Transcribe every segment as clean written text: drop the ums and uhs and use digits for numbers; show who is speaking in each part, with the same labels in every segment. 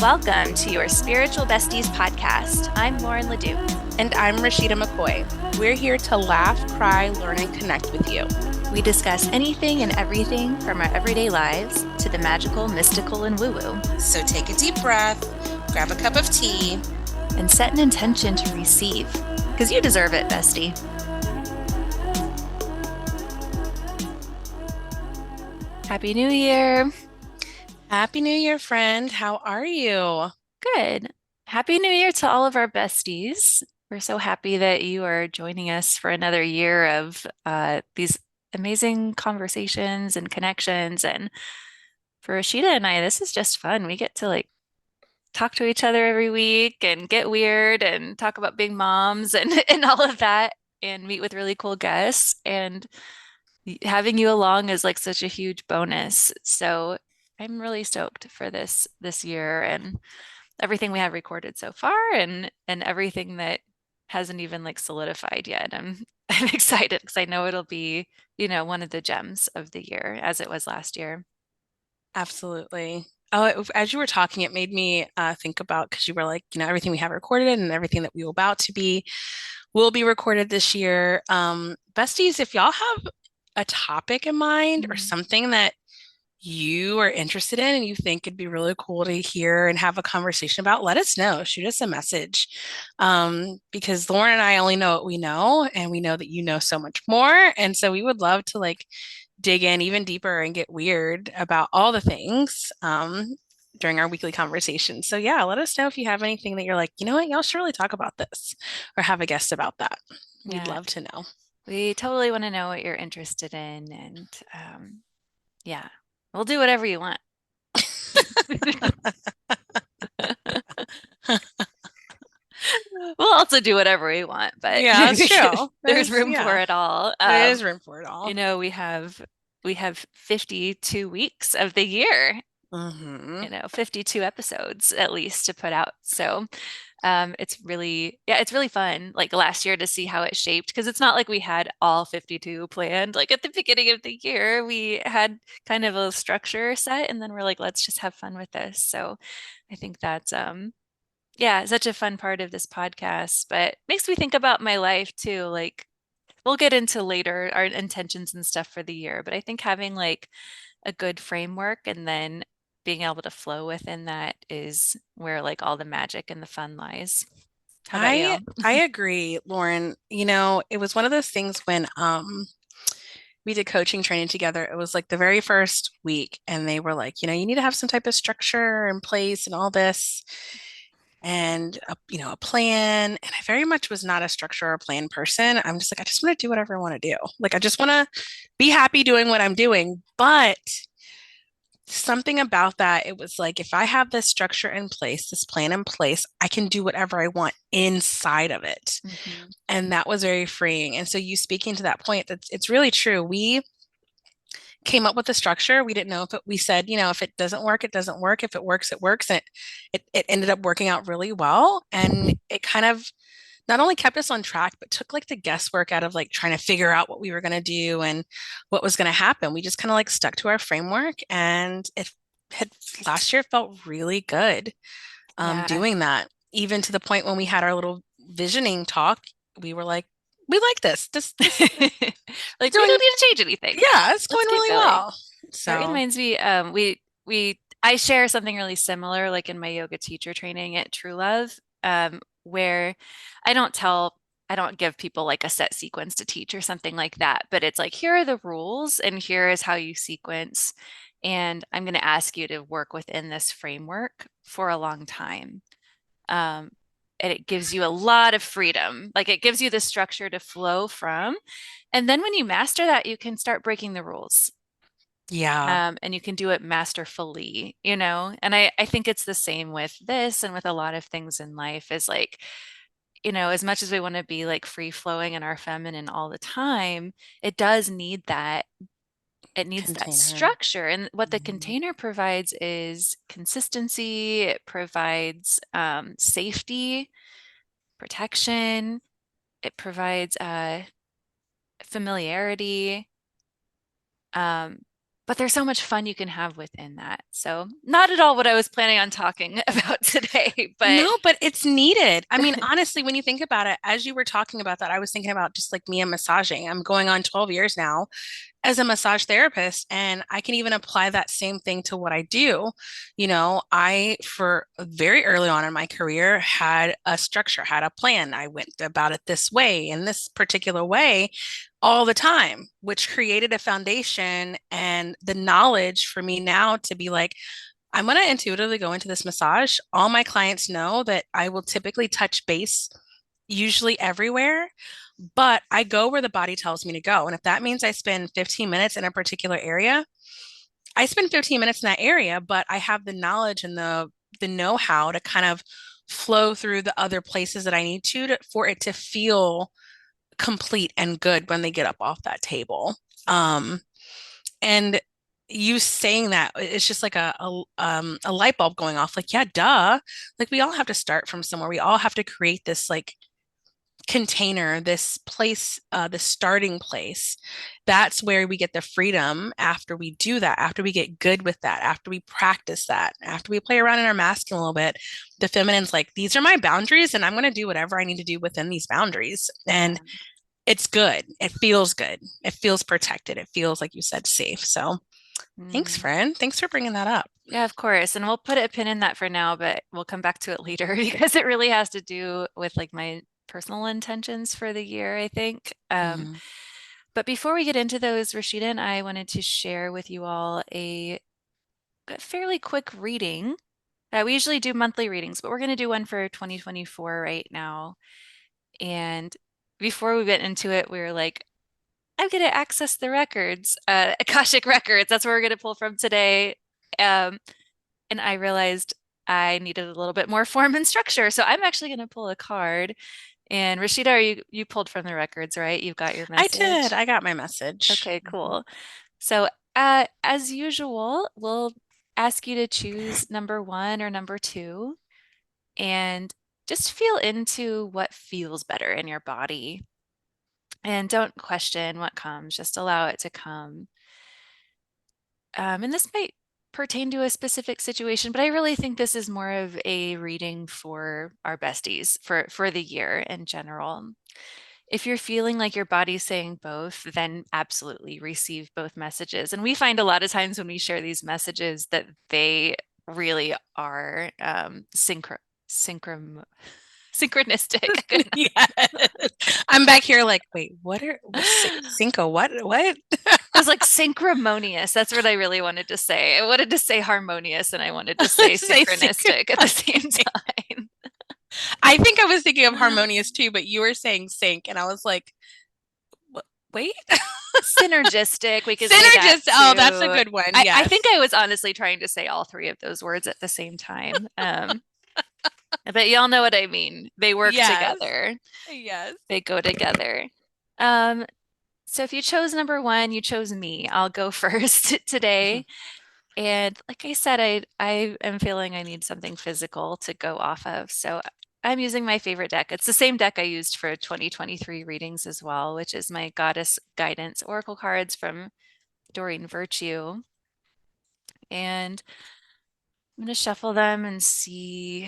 Speaker 1: Welcome to Your Spiritual Besties Podcast. I'm Lauren Ledoux.
Speaker 2: And I'm Rashida McCoy. We're here to laugh, cry, learn, and connect with you.
Speaker 1: We discuss anything and everything from our everyday lives to the magical, mystical, and woo-woo.
Speaker 2: So take a deep breath, grab a cup of tea,
Speaker 1: and set an intention to receive, because you deserve it, bestie. Happy New Year.
Speaker 2: Happy New Year, friend. How are you?
Speaker 1: Good. Happy New Year to all of our besties. We're so happy that you are joining us for another year of these amazing conversations and connections. And for Rashida and I, this is just fun. We get to talk to each other every week and get weird and talk about being moms and all of that and meet with really cool guests. And having you along is like such a huge bonus. So I'm really stoked for this year and everything we have recorded so far and everything that hasn't even solidified yet. I'm excited because I know it'll be, one of the gems of the year as it was last year.
Speaker 2: Absolutely. Oh, as you were talking, it made me think about, because you were like, everything we have recorded and everything that we will be recorded this year. Besties, if y'all have a topic in mind or something that you are interested in and you think it'd be really cool to hear and have a conversation about, let us know. Shoot us a message. Because Lauren and I only know what we know, and we know that you know so much more. And so we would love to dig in even deeper and get weird about all the things during our weekly conversations. So yeah, let us know if you have anything that you're like, you know what, y'all should really talk about this or have a guest about that. We'd love to know.
Speaker 1: We totally want to know what you're interested in. And yeah, we'll do whatever you want. We'll also do whatever we want, but
Speaker 2: yeah, that's true.
Speaker 1: There's room for it all.
Speaker 2: There is room for it all.
Speaker 1: We have 52 weeks of the year. 52 episodes at least to put out. So it's really fun last year to see how it shaped, because it's not like we had all 52 planned. At the beginning of the year, we had kind of a structure set, and then we're like, let's just have fun with this. So I think that's such a fun part of this podcast, but makes me think about my life too. We'll get into later our intentions and stuff for the year, but I think having a good framework and then being able to flow within that is where all the magic and the fun lies. How about you?
Speaker 2: I agree, Lauren. It was one of those things when we did coaching training together. It was the very first week, and they were like, you need to have some type of structure in place and all this, and a plan. And I very much was not a structure or a plan person. I'm just I just want to do whatever I want to do. I just want to be happy doing what I'm doing. But something about that, it was if I have this structure in place, this plan in place, I can do whatever I want inside of it. And that was very freeing. And so you speaking to that point, it's really true. We came up with a structure. We didn't know if we said, if it doesn't work, it doesn't work. If it works, it works. And it ended up working out really well. And it kind of not only kept us on track, but took the guesswork out of trying to figure out what we were going to do and what was going to happen. We just kind of stuck to our framework, and last year felt really good doing that. Even to the point when we had our little visioning talk, we were like, we like this. We don't
Speaker 1: need to change anything.
Speaker 2: Yeah, it's going really well.
Speaker 1: So it reminds me, I share something really similar, in my yoga teacher training at True Love, where I don't give people a set sequence to teach or something like that, but it's here are the rules and here is how you sequence. And I'm going to ask you to work within this framework for a long time. And it gives you a lot of freedom. It gives you the structure to flow from. And then when you master that, you can start breaking the rules.
Speaker 2: Yeah.
Speaker 1: And you can do it masterfully, and I think it's the same with this and with a lot of things in life is as much as we want to be free flowing in our feminine all the time, it does need that. It needs that structure. And what the container provides is consistency. It provides safety, protection. It provides familiarity. But but there's so much fun you can have within that. So, not at all what I was planning on talking about today, but
Speaker 2: No, but it's needed. I mean, honestly, when you think about it, as you were talking about that, I was thinking about just like me and massaging. I'm going on 12 years now as a massage therapist, and I can even apply that same thing to what I do. I, for very early on in my career, had a structure, had a plan. I went about it this way, in this particular way, all the time, which created a foundation and the knowledge for me now to be like, I'm going to intuitively go into this massage. All my clients know that I will typically touch base usually everywhere, but I go where the body tells me to go. And if that means I spend 15 minutes in a particular area, I spend 15 minutes in that area, but I have the knowledge and the know-how to kind of flow through the other places that I need for it to feel complete and good when they get up off that table. And you saying that, it's just like a light bulb going off. Like, yeah, duh. Like we all have to start from somewhere. We all have to create this like container, this place, the starting place. That's where we get the freedom after we do that, after we get good with that, after we practice that, after we play around in our masculine a little bit. The feminine's like, these are my boundaries, and I'm going to do whatever I need to do within these boundaries. And
Speaker 1: yeah.
Speaker 2: it's good. It feels good. It feels protected. It feels, like you said, safe. So thanks,
Speaker 1: Mm.
Speaker 2: friend. Thanks for bringing that up.
Speaker 1: Yeah, of course. And we'll put a pin in that for now, but we'll come back to it later because it really has to do with like my personal intentions for the year, I think.
Speaker 2: Mhm.
Speaker 1: But before we get into those, Rashida and I wanted to share with you all a fairly quick reading. We usually do monthly readings, but we're going to do one for 2024 right now. And before we went into it, we were like, I'm going to access the records, Akashic Records. That's where we're going to pull from today. Um, and I realized I needed a little bit more form and structure. So I'm actually going to pull a card. And Rashida, you pulled from the records, right? You've got your
Speaker 2: I did.
Speaker 1: message.
Speaker 2: I got my message.
Speaker 1: Okay, cool. So as usual, we'll ask you to choose number one or number two and just feel into what feels better in your body. And don't question what comes, just allow it to come. And this might pertain to a specific situation, but I really think this is more of a reading for our besties for the year in general. If you're feeling like your body's saying both, then absolutely receive both messages. And we find a lot of times when we share these messages that they really are synchro synchronistic. I couldn't
Speaker 2: Yes. I'm back here like, wait, Cinco? What?
Speaker 1: I was like synchromonious. That's what I really wanted to say. I wanted to say harmonious and I wanted to say
Speaker 2: Say synchro.
Speaker 1: synchronistic at the same time.
Speaker 2: I think I was thinking of harmonious too, but you were saying sync, and I was like, wait,
Speaker 1: Synergistic, we could say that
Speaker 2: synergist. Oh, that's a
Speaker 1: too.
Speaker 2: good one.
Speaker 1: I
Speaker 2: Yes.
Speaker 1: think I was honestly trying to say all three of those words at the same time. But y'all know what I mean. They work
Speaker 2: Yes.
Speaker 1: together.
Speaker 2: Yes.
Speaker 1: They go together. Um, so if you chose number one, you chose me. I'll go first today. And like I said, I am feeling I need something physical to go off of. So I'm using my favorite deck. It's the same deck I used for 2023 readings as well, which is my Goddess Guidance Oracle cards from Doreen Virtue. And I'm going to shuffle them and see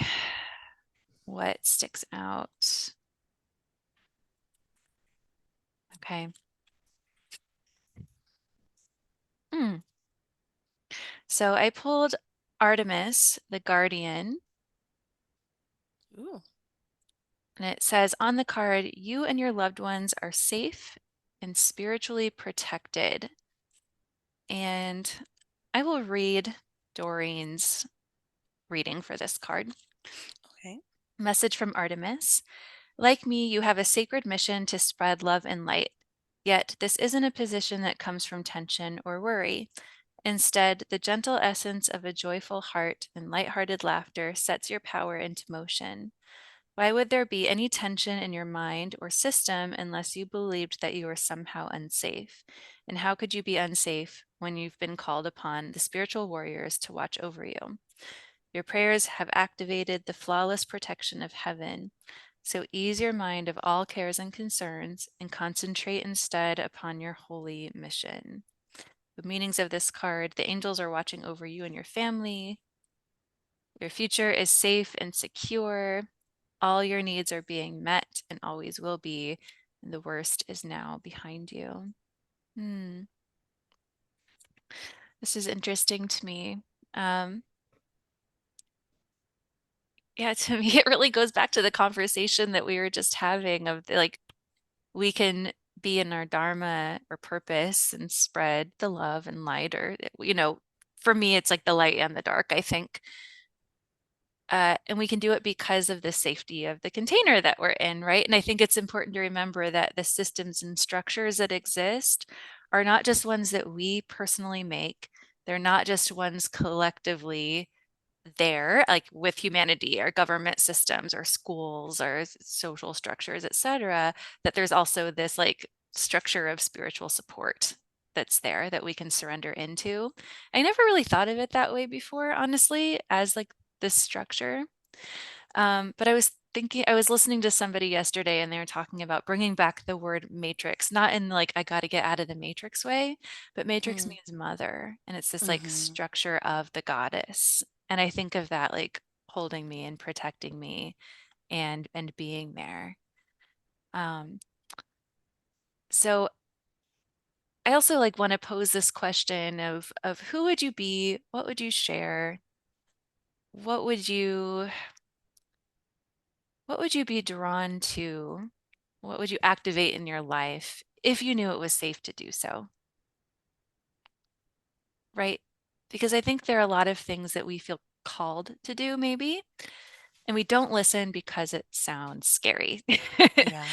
Speaker 1: what sticks out. Okay. Hmm. So I pulled Artemis, the Guardian,
Speaker 2: Ooh.
Speaker 1: and it says on the card, you and your loved ones are safe and spiritually protected. And I will read Doreen's reading for this card.
Speaker 2: Okay.
Speaker 1: Message from Artemis. Like me, you have a sacred mission to spread love and light. Yet, this isn't a position that comes from tension or worry. Instead, the gentle essence of a joyful heart and lighthearted laughter sets your power into motion. Why would there be any tension in your mind or system unless you believed that you were somehow unsafe? And how could you be unsafe when you've been called upon the spiritual warriors to watch over you? Your prayers have activated the flawless protection of heaven. So ease your mind of all cares and concerns and concentrate instead upon your holy mission. The meanings of this card: the angels are watching over you and your family. Your future is safe and secure. All your needs are being met and always will be. And the worst is now behind you. Hmm. This is interesting to me. Um, yeah, to me, it really goes back to the conversation that we were just having of like, we can be in our dharma or purpose and spread the love and light, or, for me, it's like the light and the dark, I think. And we can do it because of the safety of the container that we're in, right? And I think it's important to remember that the systems and structures that exist are not just ones that we personally make. They're not just ones collectively there, like with humanity, our government systems, our schools, our social structures, etc. That there's also this like structure of spiritual support that's there that we can surrender into. I never really thought of it that way before, honestly, as like this structure. But I was listening to somebody yesterday and they were talking about bringing back the word matrix, not in like, I got to get out of the matrix way, but matrix
Speaker 2: Mm,
Speaker 1: means mother. And it's this like
Speaker 2: hmm.
Speaker 1: structure of the goddess. And I think of that like holding me and protecting me and being there. Um, so I also like want to pose this question of who would you be? What would you share? What would you What would you be drawn to? What would you activate in your life if you knew it was safe to do so? Right? Because I think there are a lot of things that we feel called to do, maybe, and we don't listen because it sounds scary.
Speaker 2: Yeah.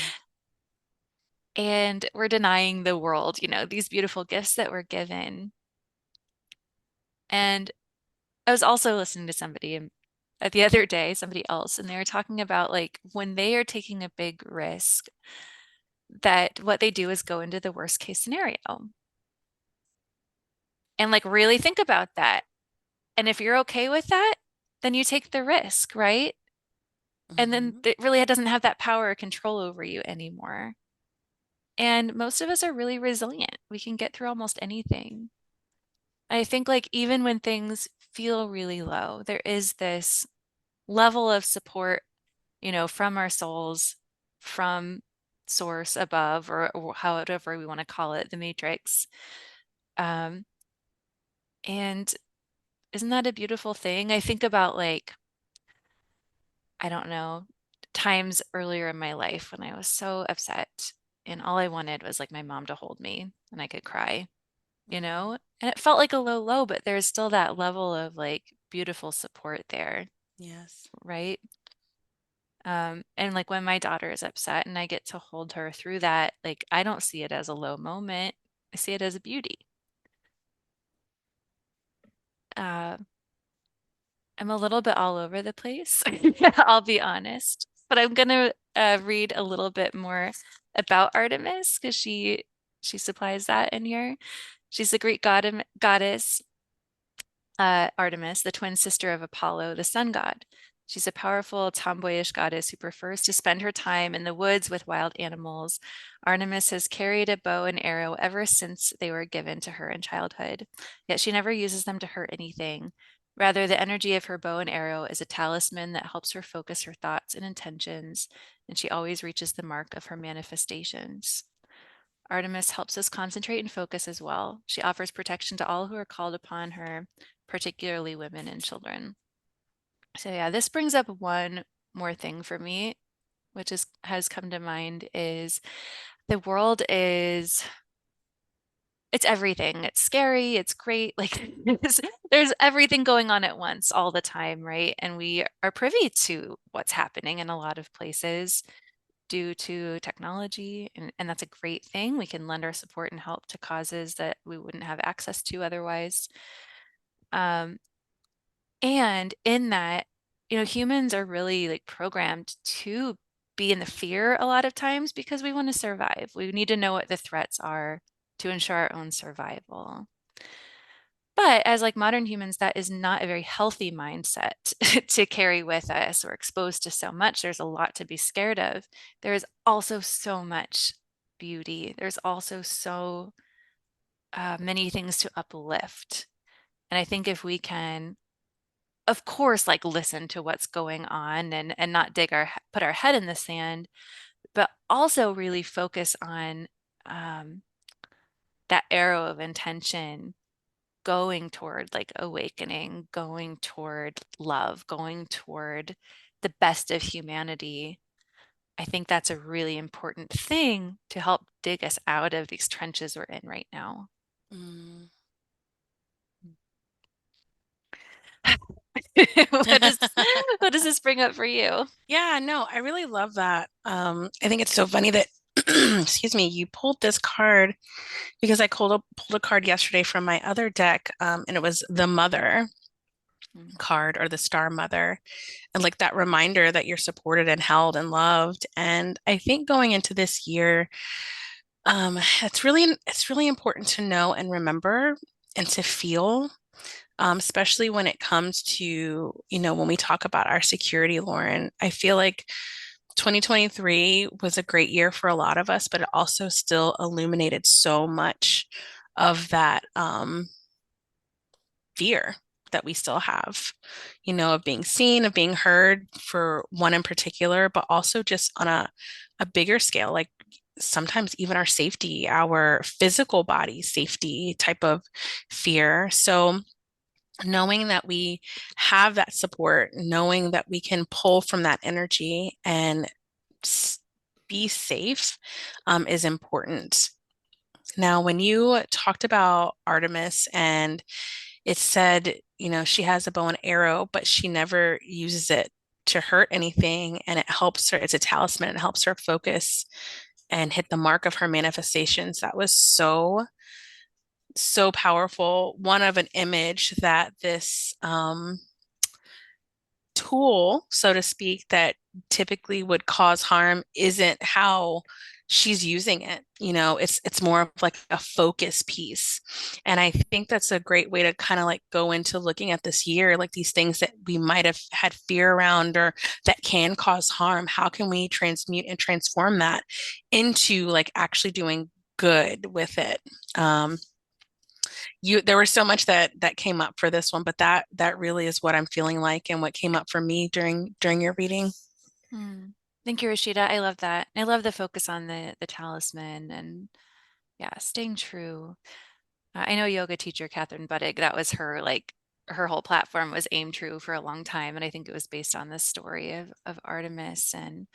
Speaker 1: And we're denying the world, these beautiful gifts that we're given. And I was also listening to somebody the other day, somebody else, and they were talking about like when they are taking a big risk, that what they do is go into the worst case scenario and like really think about that. And if you're okay with that, then you take the risk, right? And then
Speaker 2: Hmm.
Speaker 1: it really doesn't have that power or control over you anymore. And most of us are really resilient. We can get through almost anything. I think like even when things feel really low, there is this level of support, from our souls, from source above, or however we want to call it, the matrix. Um, and isn't that a beautiful thing? I think about like, I don't know, times earlier in my life when I was so upset and all I wanted was like my mom to hold me and I could cry,
Speaker 2: Hmm.
Speaker 1: And it felt like a low low, but there's still that level of like beautiful support there,
Speaker 2: Yes.
Speaker 1: right? And like when my daughter is upset and I get to hold her through that, like I don't see it as a low moment. I see it as a beauty. Uh, I'm a little bit all over the place, I'll be honest, but I'm gonna read a little bit more about Artemis because she supplies that in here. She's the Greek goddess Artemis, the twin sister of Apollo, the sun god. She's a powerful, tomboyish goddess who prefers to spend her time in the woods with wild animals. Artemis has carried a bow and arrow ever since they were given to her in childhood, yet she never uses them to hurt anything. Rather, the energy of her bow and arrow is a talisman that helps her focus her thoughts and intentions, and she always reaches the mark of her manifestations. Artemis helps us concentrate and focus as well. She offers protection to all who are called upon her, particularly women and children. So yeah, this brings up one more thing for me, which has come to mind is the world is it's everything. It's scary, it's great. Like there's everything going on at once all the time, right? And we are privy to what's happening in a lot of places due to technology, and that's a great thing. We can lend our support and help to causes that we wouldn't have access to otherwise. Um, and in that, humans are really like programmed to be in the fear a lot of times because we want to survive. We need to know what the threats are to ensure our own survival. But as like modern humans, that is not a very healthy mindset to carry with us. We're exposed to so much. There's a lot to be scared of. There is also so much beauty. There's also so many things to uplift. And I think if we can, of course, like listen to what's going on and not put our head in the sand, but also really focus on um, that arrow of intention going toward like awakening, going toward love, going toward the best of humanity. I think that's a really important thing to help dig us out of these trenches we're in right now.
Speaker 2: Mm.
Speaker 1: What does what does this bring up for you?
Speaker 2: Yeah, no, I really love that. I think it's so funny that, excuse me, you pulled this card because I pulled a card yesterday from my other deck, and it was the Mother
Speaker 1: Mm,
Speaker 2: card or the Star Mother, and like that reminder that you're supported and held and loved. And I think going into this year, it's really important to know and remember and to feel, especially when it comes to, when we talk about our security, Lauren. I feel like 2023 was a great year for a lot of us, but it also still illuminated so much of that fear that we still have, of being seen, of being heard for one in particular, but also just on a bigger scale, like sometimes even our safety, our physical body safety type of fear. So, knowing that we have that support, knowing that we can pull from that energy and be safe, is important. Now, when you talked about Artemis and it said, she has a bow and arrow, but she never uses it to hurt anything, and it helps her, it's a talisman, it helps her focus and hit the mark of her manifestations. That was so, so powerful. One of an image that this tool, so to speak, that typically would cause harm isn't how she's using it. It's more of like a focus piece. And I think that's a great way to kind of like go into looking at this year, like these things that we might have had fear around or that can cause harm. How can we transmute and transform that into like actually doing good with it? Um, there was so much that came up for this one, but that really is what I'm feeling like and what came up for me during your reading.
Speaker 1: mm. Thank you, Rashida. I love that. I love the focus on the talisman and yeah, staying true. I know yoga teacher Catherine Buddig, that was her like her whole platform was aim true for a long time. And I think it was based on this story of Artemis. And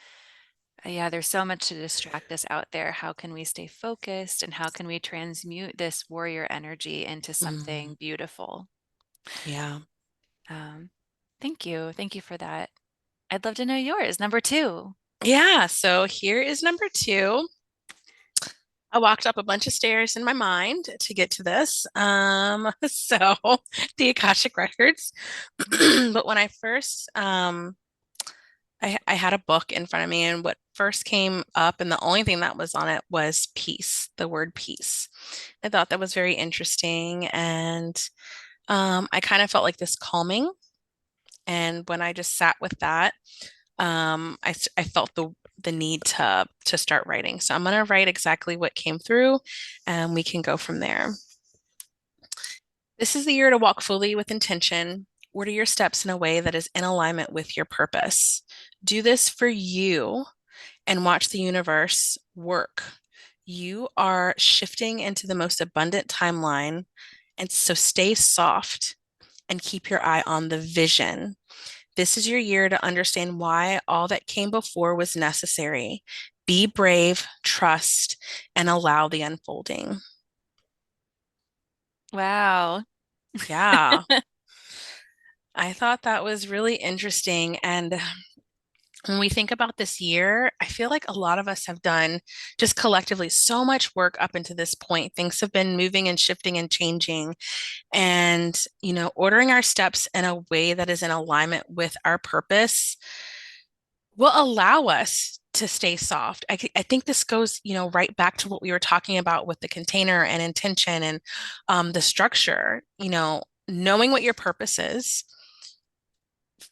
Speaker 1: yeah, there's so much to distract us out there. How can we stay focused and how can we transmute this warrior energy into
Speaker 2: Mm,
Speaker 1: something beautiful?
Speaker 2: yeah.
Speaker 1: Um, thank you. Thank you for that. I'd love to know yours. Number two.
Speaker 2: Yeah, so here is number two. I walked up a bunch of stairs in my mind to get to this. So the Akashic Records. But when I first I had a book in front of me, and what first came up, and the only thing that was on it was peace, the word peace. I thought that was very interesting, and I kind of felt like this calming. And when I just sat with that, I felt the need to start writing. So I'm gonna write exactly what came through, and we can go from there. This is the year to walk fully with intention. Order your steps in a way that is in alignment with your purpose. Do this for you and watch the universe work. You are shifting into the most abundant timeline. And so stay soft and keep your eye on the vision. This is your year to understand why all that came before was necessary. Be brave, trust, and allow the unfolding.
Speaker 1: Wow.
Speaker 2: Yeah, I thought that was really interesting. And when we think about this year, I feel like a lot of us have done just collectively so much work up until this point. Things have been moving and shifting and changing. And, ordering our steps in a way that is in alignment with our purpose will allow us to stay soft. I think this goes, right back to what we were talking about with the container and intention and the structure, knowing what your purpose is,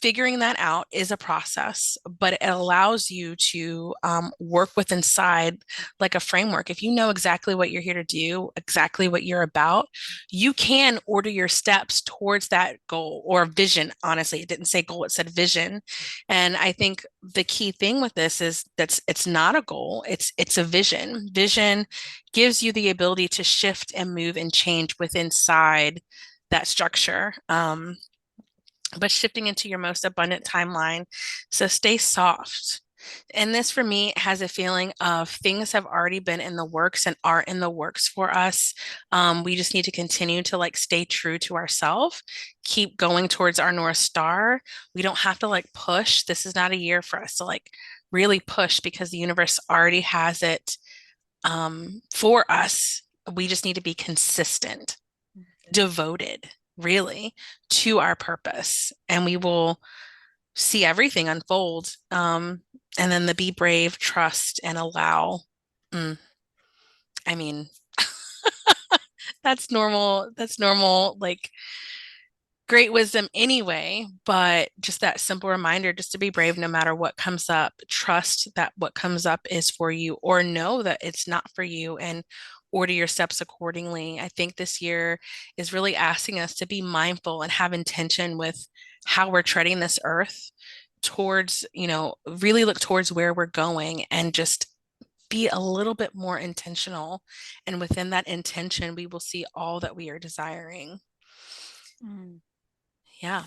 Speaker 2: figuring that out is a process, but it allows you to work with inside like a framework. If you know exactly what you're here to do, exactly what you're about, you can order your steps towards that goal or vision. Honestly, it didn't say goal, it said vision. And I think the key thing with this is that it's not a goal, it's a vision. Vision gives you the ability to shift and move and change within inside that structure. But shifting into your most abundant timeline. So stay soft. And this for me has a feeling of things have already been in the works and are in the works for us. We just need to continue to like stay true to ourselves, keep going towards our North Star. We don't have to like push. This is not a year for us to like really push because the universe already has it for us. We just need to be consistent, devoted, really, to our purpose, and we will see everything unfold. And then the be brave, trust, and allow. Mm, I mean, that's normal. That's normal, like great wisdom anyway, but just that simple reminder just to be brave no matter what comes up. Trust that what comes up is for you, or know that it's not for you, and order your steps accordingly. I think this year is really asking us to be mindful and have intention with how we're treading this earth towards, really look towards where we're going and just be a little bit more intentional. And within that intention, we will see all that we are desiring.
Speaker 1: Mm.
Speaker 2: Yeah.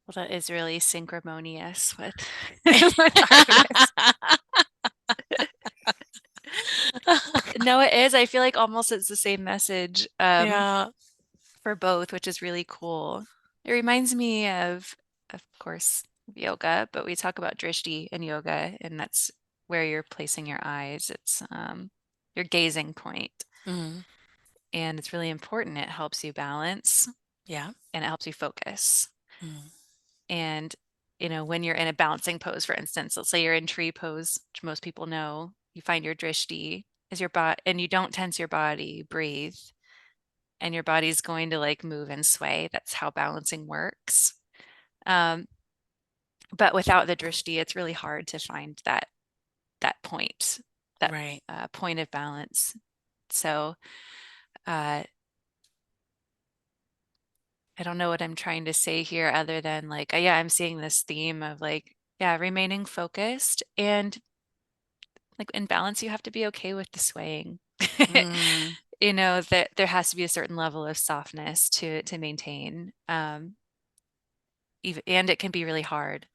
Speaker 1: Well, that is really synchronous with with Artemis. No, it is. I feel like almost it's the same message
Speaker 2: Yeah.
Speaker 1: for both, which is really cool. It reminds me of course, yoga, but we talk about drishti in yoga, and that's where you're placing your eyes. It's your gazing point,
Speaker 2: Mm.
Speaker 1: and it's really important. It helps you balance
Speaker 2: Yeah.
Speaker 1: and it helps you focus.
Speaker 2: Mm.
Speaker 1: And when you're in a balancing pose, for instance, let's say you're in tree pose, which most people know, you find your drishti is your body, and you don't tense your body, breathe, and your body's going to like move and sway. That's how balancing works. Um, but without the drishti, it's really hard to find that point, that
Speaker 2: Right.
Speaker 1: point of balance. So uh, I don't know what I'm trying to say here, other than like, yeah, I'm seeing this theme of like, yeah, remaining focused, and like in balance, you have to be okay with the swaying.
Speaker 2: Mm.
Speaker 1: That there has to be a certain level of softness to maintain. And it can be really hard,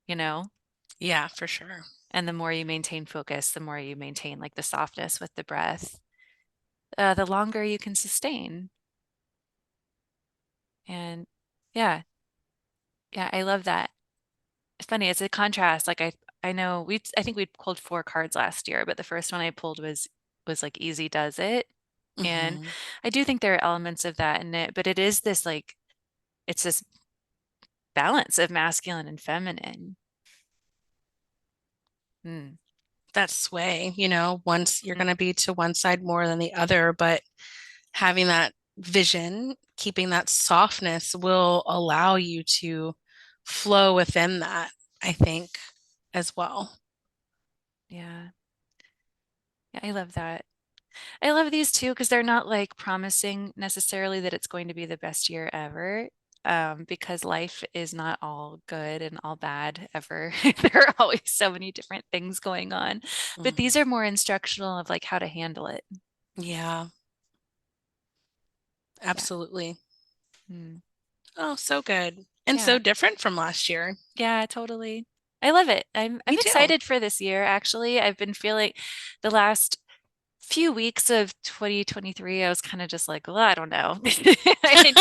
Speaker 1: you know?
Speaker 2: Yeah, for sure.
Speaker 1: And the more you maintain focus, the more you maintain like the softness with the breath, the longer you can sustain. And yeah, yeah, I love that. It's funny, it's a contrast. Like I know I think we pulled 4 cards last year, but the first one I pulled was like easy does it. And
Speaker 2: Hmm.
Speaker 1: I do think there are elements of that in it, but it is this like it's this balance of masculine and feminine. Mm.
Speaker 2: That sway, once you're going
Speaker 1: Mhm.
Speaker 2: to be to one side more than the other, but having that vision, keeping that softness will allow you to flow within that, I think, as well.
Speaker 1: Yeah. Yeah, I love that. I love these too because they're not like promising necessarily that it's going to be the best year ever. Because life is not all good and all bad ever. There are always so many different things going on. But these
Speaker 2: Mhm.
Speaker 1: are more instructional of like how to handle it.
Speaker 2: Yeah,
Speaker 1: Yeah.
Speaker 2: absolutely.
Speaker 1: Mm.
Speaker 2: Oh, so good. And so
Speaker 1: Yeah.
Speaker 2: different from last year.
Speaker 1: Yeah, totally. I love it. I'm
Speaker 2: Me too.
Speaker 1: excited for this year, actually. I've been feeling the last few weeks of 2023, I was kind of just like, well, I don't know. I need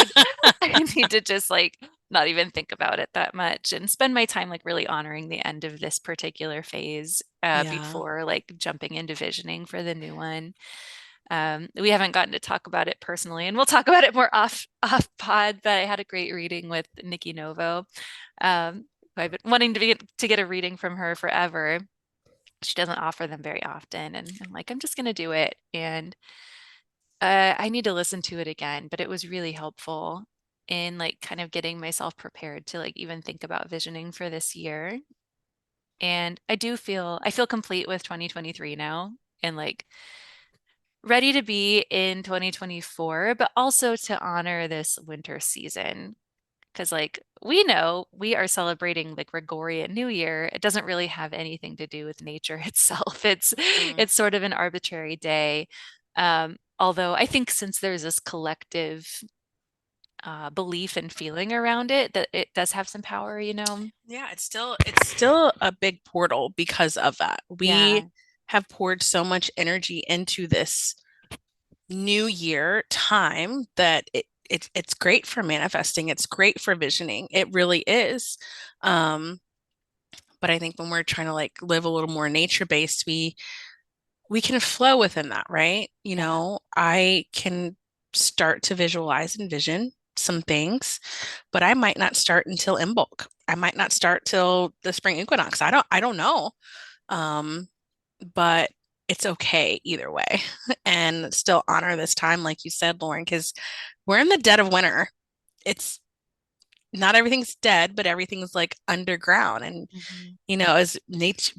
Speaker 1: I need to just like not even think about it that much and spend my time like really honoring the end of this particular phase
Speaker 2: Yeah.
Speaker 1: before like jumping into visioning for the new one. We haven't gotten to talk about it personally, and we'll talk about it more off pod, but I had a great reading with Nikki Novo. Who I've been wanting to get a reading from her forever. She doesn't offer them very often, and I'm like, I'm just gonna do it. And I need to listen to it again, but it was really helpful. in like kind of getting myself prepared to like even think about visioning for this year. And I feel complete with 2023 now and like ready to be in 2024, but also to honor this winter season. Because like we know we are celebrating like Gregorian New Year. It doesn't really have anything to do with nature itself.
Speaker 2: Mm.
Speaker 1: It's sort of an arbitrary day. Although I think since there's this collective belief and feeling around it, that it does have some power, you know?
Speaker 2: Yeah, it's still a big portal because of that. We
Speaker 1: Yeah.
Speaker 2: have poured so much energy into this new year time that it's great for manifesting. It's great for visioning. It really is. Um, but I think when we're trying to like live a little more nature based, we can flow within that, right?
Speaker 1: Yeah.
Speaker 2: I can start to visualize and vision some things, but I might not start until Imbolc. I might not start till the spring equinox. I don't know. Um, but it's okay either way. And still honor this time, like you said, Lauren, because we're in the dead of winter. It's not everything's dead, but everything's like underground. And,
Speaker 1: Mhm.
Speaker 2: as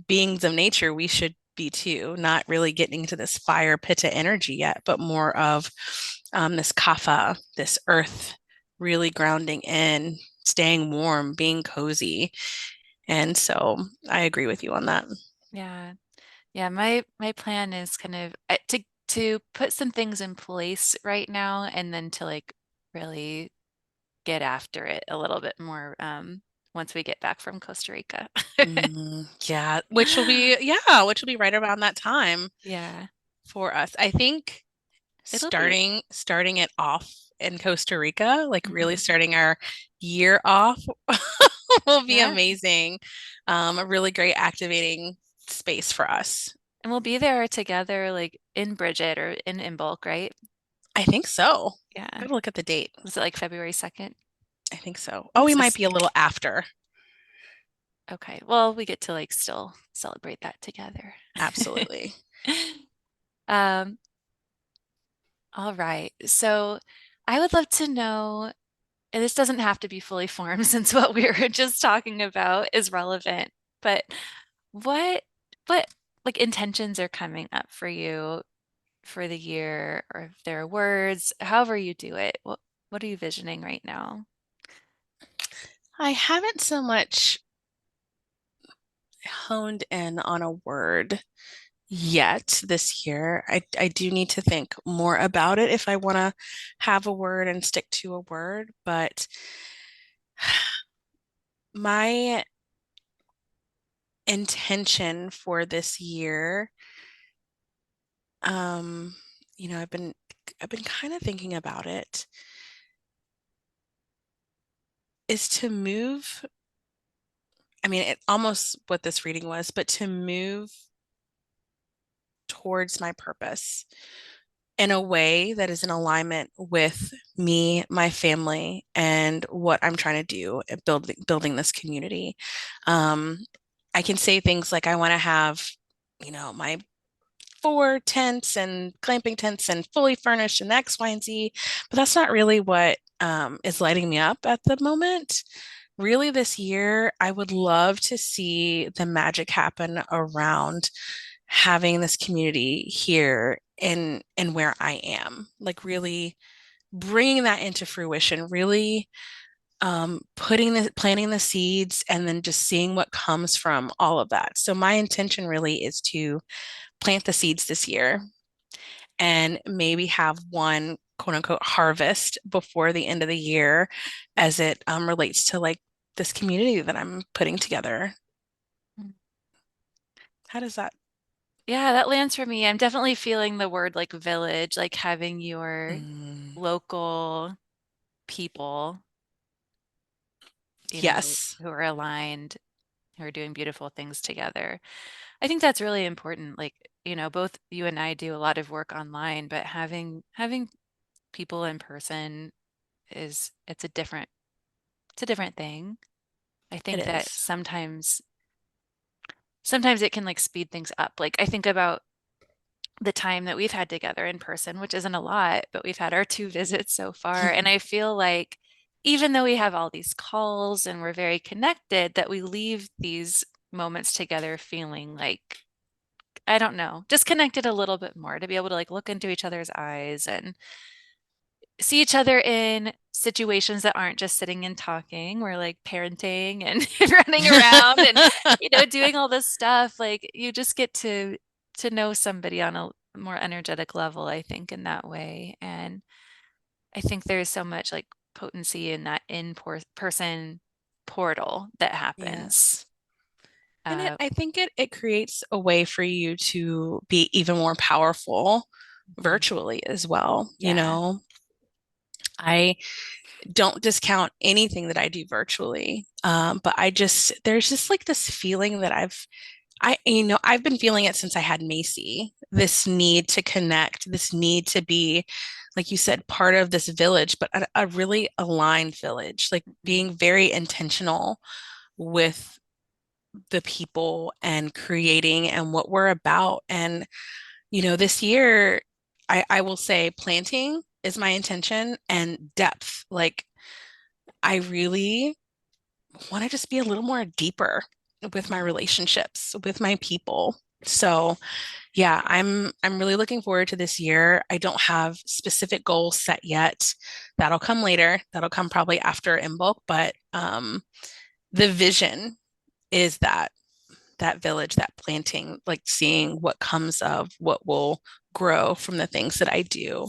Speaker 2: beings of nature, we should be too, not really getting into this fire pitta energy yet, but more of this kapha, this earth, really grounding in, staying warm, being cozy. And so I agree with you on that.
Speaker 1: Yeah. Yeah, my plan is kind of to put some things in place right now and then to like really get after it a little bit more once we get back from Costa Rica.
Speaker 2: Yeah, which will be right around that time
Speaker 1: Yeah,
Speaker 2: for us. I think
Speaker 1: it'll be.
Speaker 2: starting it off in Costa Rica, like really
Speaker 1: Mhm.
Speaker 2: starting our year off will be
Speaker 1: Yeah,
Speaker 2: amazing. A really great activating space for us.
Speaker 1: and we'll be there together like in Bridget or in bulk, right?
Speaker 2: I think so.
Speaker 1: Yeah.
Speaker 2: Gotta look at the date.
Speaker 1: Was it like February 2nd?
Speaker 2: I think so. Oh, we
Speaker 1: It's
Speaker 2: might
Speaker 1: this
Speaker 2: be a little after.
Speaker 1: okay. Well, we get to like still celebrate that together.
Speaker 2: Absolutely.
Speaker 1: Um, all right. So I would love to know, and this doesn't have to be fully formed since what we were just talking about is relevant, but what what like intentions are coming up for you for the year, or if there are words, however you do it, what are you visioning right now?
Speaker 2: I haven't so much honed in on a word yet this year. I do need to think more about it if I want to have a word and stick to a word. But my intention for this year, um, I've been kind of thinking about it, is to move. I mean, it almost what this reading was, but to move towards my purpose in a way that is in alignment with me, my family, and what I'm trying to do at building this community. Um, I can say things like I want to have, my 4 tents and glamping tents and fully furnished and X, Y, and Z, but that's not really what is lighting me up at the moment. Really, this year, I would love to see the magic happen around having this community here in where I am, like really bringing that into fruition, really planting the seeds and then just seeing what comes from all of that. So my intention really is to plant the seeds this year and maybe have one quote unquote harvest before the end of the year as it relates to like this community that I'm putting together.
Speaker 1: Mm.
Speaker 2: How does that?
Speaker 1: Yeah, that lands for me. I'm definitely feeling the word like village, like having your
Speaker 2: Mm,
Speaker 1: local people, you know,
Speaker 2: yes,
Speaker 1: who are aligned, who are doing beautiful things together. I think that's really important. Like, both you and I do a lot of work online, but having people in person it's a different thing. I
Speaker 2: it
Speaker 1: think that
Speaker 2: is.
Speaker 1: sometimes it can like speed things up. Like I think about the time that we've had together in person, which isn't a lot, but we've had our two visits so far, and I feel like even though we have all these calls and we're very connected, that we leave these moments together feeling like, I don't know, just connected a little bit more, to be able to like look into each other's eyes and see each other in situations that aren't just sitting and talking. We're like parenting and running around and, doing all this stuff. Like you just get to know somebody on a more energetic level, I think, in that way. And I think there's so much like potency in that person portal that happens.
Speaker 2: Yes. And
Speaker 1: Uh,
Speaker 2: I think it creates a way for you to be even more powerful
Speaker 1: mhm.
Speaker 2: virtually as well.
Speaker 1: Yeah.
Speaker 2: I don't discount anything that I do virtually. But there's just like this feeling that I've been feeling it since I had Macy, this need to connect, this need to be, like you said, part of this village, but a really aligned village, like
Speaker 1: Mhm.
Speaker 2: being very intentional with the people and creating and what we're about. And, this year, I will say planting is my intention and depth. Like, I really want to just be a little more deeper with my
Speaker 1: Mhm.
Speaker 2: relationships, with my people. So, yeah, I'm really looking forward to this year. I don't have specific goals set yet. That'll come later. That'll come probably after in bulk, but the vision is that village, that planting, like seeing what comes of what will grow from the things that I do.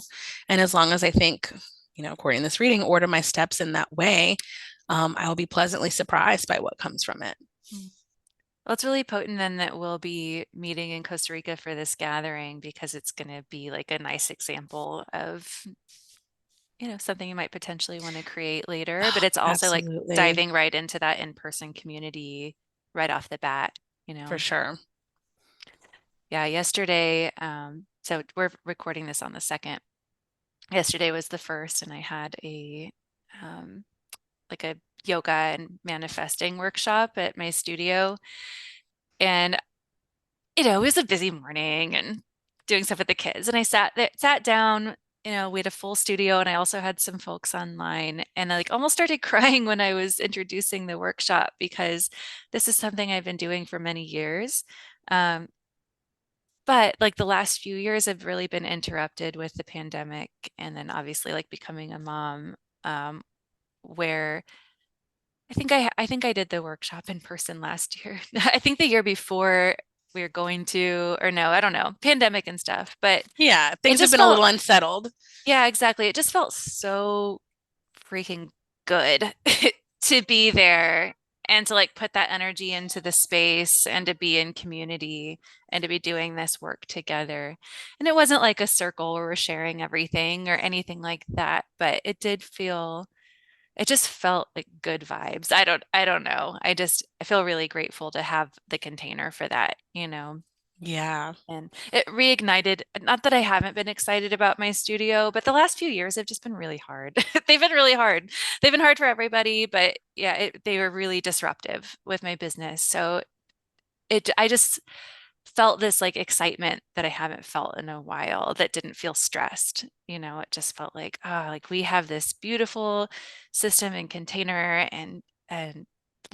Speaker 2: And as long as I think, according to this reading, order my steps in that way, I will be pleasantly surprised by what comes from it.
Speaker 1: Mm. Well, it's really potent then that we'll be meeting in Costa Rica for this gathering, because it's going to be like a nice example of, something you might potentially want to create later, but it's also like
Speaker 2: Absolutely,
Speaker 1: diving right into that in-person community right off the bat, you
Speaker 2: for
Speaker 1: know.
Speaker 2: sure.
Speaker 1: Yeah, yesterday, so we're recording this on the second. Yesterday was the first, and I had um, like a yoga and manifesting workshop at my studio. And, it was a busy morning and doing stuff with the kids. And I sat down, we had a full studio, and I also had some folks online. And I like almost started crying when I was introducing the workshop, because this is something I've been doing for many years. Um, but like the last few years have really been interrupted with the pandemic, and then obviously like becoming a mom, where I think I did the workshop in person last year. I think the year before we were going to, or no, I don't know, pandemic and stuff. But
Speaker 2: Yeah,
Speaker 1: it
Speaker 2: things have
Speaker 1: just
Speaker 2: been a
Speaker 1: felt,
Speaker 2: little unsettled.
Speaker 1: yeah, exactly. It just felt so freaking good to be there and to like put that energy into the space and to be in community and to be doing this work together. And it wasn't like a circle where we're sharing everything or anything like that, but it just felt like good vibes. I don't know. I feel really grateful to have the container for that.
Speaker 2: Yeah.
Speaker 1: And it reignited, not that I haven't been excited about my studio, but the last few years have just been really hard. They've been really hard. They've been hard for everybody, but yeah, they were really disruptive with my business. So I just felt this like excitement that I haven't felt in a while, that didn't feel stressed. It just felt like, like we have this beautiful system and container and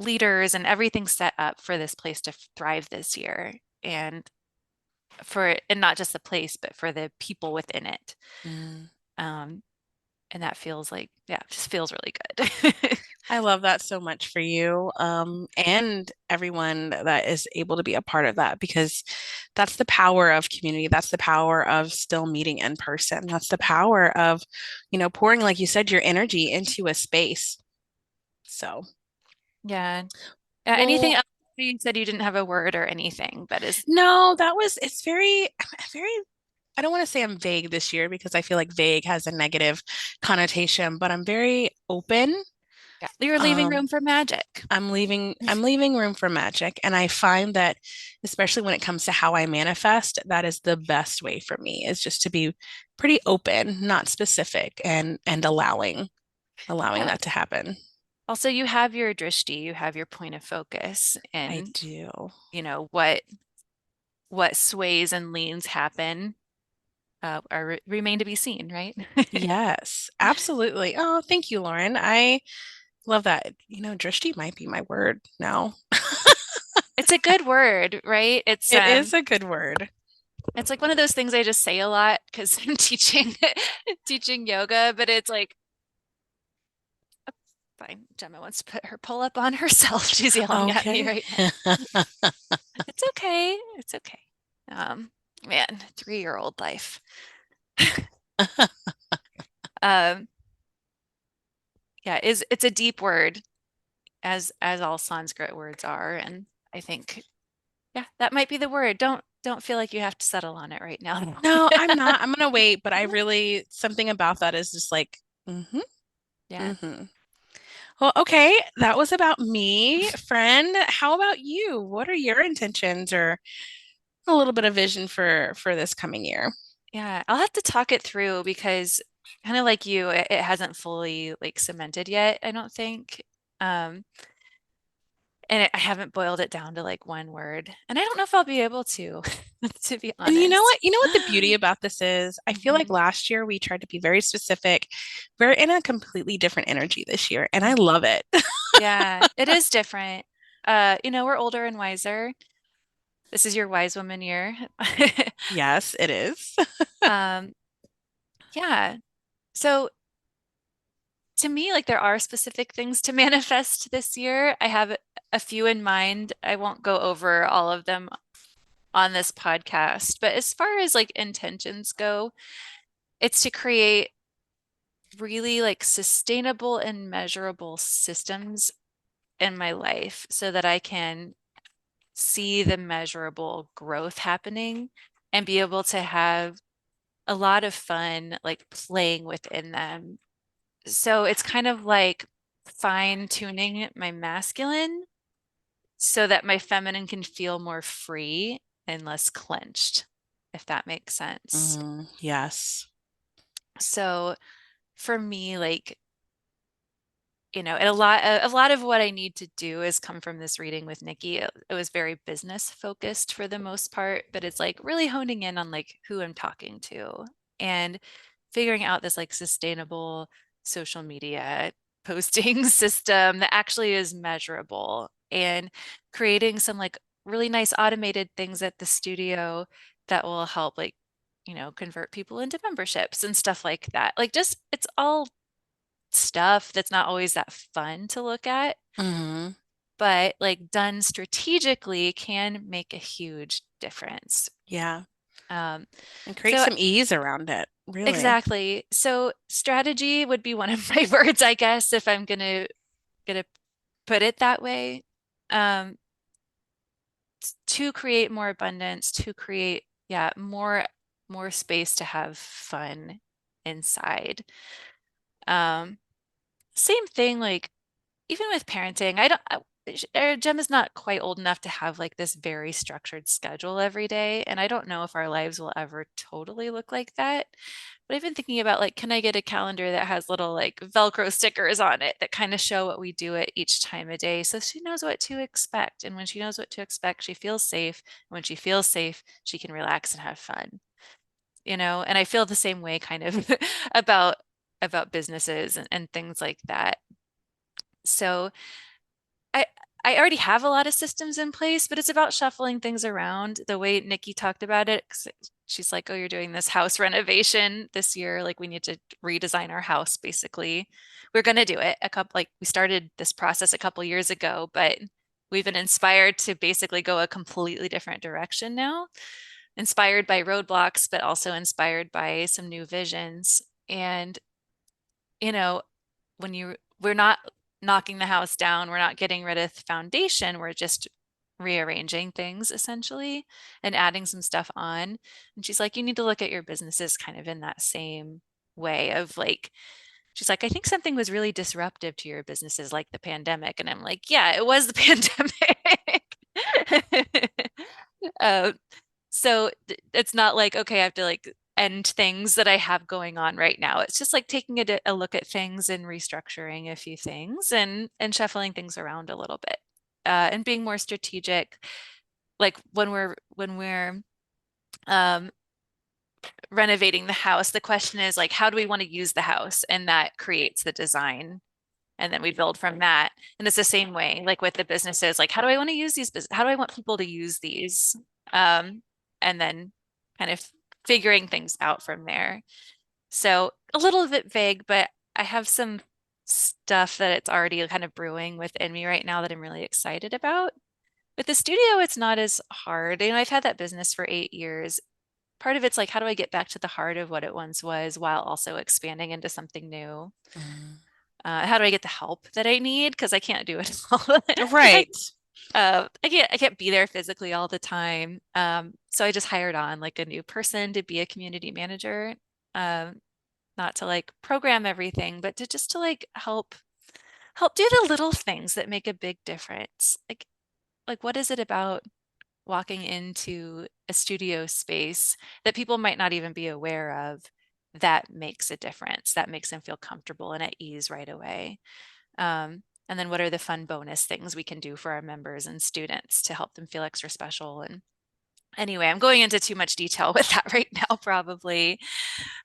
Speaker 1: leaders and everything set up for this place to thrive this year. And not just the place, but for the people within it.
Speaker 2: Mm.
Speaker 1: Um, and that feels like, yeah, it just feels really good.
Speaker 2: I love that so much for you, and everyone that is able to be a part of that, because that's the power of community. That's the power of still meeting in person. That's the power of, pouring, like you said, your energy into a space. So,
Speaker 1: Yeah. Anything
Speaker 2: well,
Speaker 1: else? You said you didn't have a word or anything, but is
Speaker 2: no, it's very, I don't want to say I'm vague this year because I feel like vague has a negative connotation, but I'm very open.
Speaker 1: yeah, you're leaving
Speaker 2: Um,
Speaker 1: room for magic.
Speaker 2: I'm leaving room for magic. And I find that, especially when it comes to how I manifest, that is the best way for me, is just to be pretty open, not specific, and allowing
Speaker 1: Yeah.
Speaker 2: that to happen.
Speaker 1: Also, you have your drishti, you have your point of focus,
Speaker 2: I
Speaker 1: and
Speaker 2: do.
Speaker 1: what sways and leans happen remain to be seen, right?
Speaker 2: Yes, absolutely. Oh, thank you, Lauren. I love that. Drishti might be my word now.
Speaker 1: It's a good word, right?
Speaker 2: It is a good word.
Speaker 1: It's like one of those things I just say a lot because I'm teaching teaching yoga, but it's like fine. Gemma wants to put her pull up on herself. She's yelling at me
Speaker 2: Okay.
Speaker 1: right now. It's okay. It's okay. Um, Man, 3-year-old life. Um, yeah, is it's a deep word as all Sanskrit words are, and I think yeah, that might be the word. Don't feel like you have to settle on it right now.
Speaker 2: No, I'm not. I'm gonna wait, but I really something about that is just like, mm-hmm,
Speaker 1: Yeah.
Speaker 2: mm-hmm. Well, okay, that was about me, friend. How about you? What are your intentions or a little bit of vision for this coming year?
Speaker 1: Yeah, I'll have to talk it through because kind of like you, it hasn't fully like cemented yet, I don't think. Um, I haven't boiled it down to like one word. And I don't know if I'll be able to, to be
Speaker 2: And you know
Speaker 1: honest.
Speaker 2: what? You know what the beauty about this is? I feel like
Speaker 1: Mhm.
Speaker 2: last year we tried to be very specific. We're in a completely different energy this year, and I
Speaker 1: Mhm.
Speaker 2: love it.
Speaker 1: Yeah, it is different. We're older and wiser. This is your wise woman year.
Speaker 2: Yes, it is.
Speaker 1: Um, yeah. So to me, like there are specific things to manifest this year. I have a few in mind. I won't go over all of them on this podcast, but as far as like intentions go, it's to create really like sustainable and measurable systems in my life so that I can see the measurable growth happening and be able to have a lot of fun like playing within them. So it's kind of like fine tuning my masculine so that my feminine can feel more free and less clenched, if that makes sense.
Speaker 2: Yes.
Speaker 1: So for me, like, and a lot of what I need to do has come from this reading with Nikki. It was very business focused for the most part, but it's like really honing in on like who I'm talking to and figuring out this like sustainable social media posting system that actually is measurable and creating some like really nice automated things at the studio that will help like convert people into memberships and stuff like that. Like just it's all stuff that's not always that fun to look at,
Speaker 2: hmm
Speaker 1: but like done strategically can make a huge difference.
Speaker 2: Yeah.
Speaker 1: Um,
Speaker 2: And create
Speaker 1: so
Speaker 2: some ease around it, really.
Speaker 1: exactly. So strategy would be one of my words, I guess, if I'm gonna put it that way. Um, to create more abundance, to create, yeah, more space to have fun inside. Um, Same thing, like even with parenting, Gemma's not quite old enough to have like this very structured schedule every day. And I don't know if our lives will ever totally look like that. But I've been thinking about like, can I get a calendar that has little like Velcro stickers on it that kind of show what we do at each time of day so she knows what to expect. And when she knows what to expect, she feels safe. And when she feels safe, she can relax and have fun. And I feel the same way kind of about businesses and things like that. So I I already have a lot of systems in place, but it's about shuffling things around the way Nikki talked about it. 'Cause she's like, "Oh, you're doing this house renovation this year. Like we need to redesign our house, basically." We're going to do it. We started this process a couple years ago, but we've been inspired to basically go a completely different direction now. Inspired by roadblocks, but also inspired by some new visions. And you know, we're not knocking the house down, we're not getting rid of the foundation, we're just rearranging things essentially and adding some stuff on. And she's like, you need to look at your businesses kind of in that same way of like, she's like, I think something was really disruptive to your businesses like the pandemic. And I'm like, yeah, it was the pandemic. uh, so it's not like, okay, I have to like end things that I have going on right now. It's just like taking a look at things and restructuring a few things and shuffling things around a little bit. And being more strategic, like when we're um, renovating the house. The question is like, how do we want to use the house? And that creates the design. And then we build from that. And it's the same way, like with the businesses, like, how do I want to use these? How do I want people to use these? Um, and then kind of figuring things out from there. So a little bit vague, but I have some stuff that it's already kind of brewing within me right now that I'm really excited about. With the studio, it's not as hard. I've had that business for 8 years. Part of it's like, how do I get back to the heart of what it once was while also expanding into something new?
Speaker 2: Mm.
Speaker 1: How do I get the help that I need? Because I can't do it all. I,
Speaker 2: Right.
Speaker 1: I can't be there physically all the time. So I just hired on like a new person to be a community manager. Um, not to like program everything, but to just to like help do the little things that make a big difference. Like what is it about walking into a studio space that people might not even be aware of that makes a difference, that makes them feel comfortable and at ease right away? And then what are the fun bonus things we can do for our members and students to help them feel extra special? And anyway, I'm going into too much detail with that right now, probably.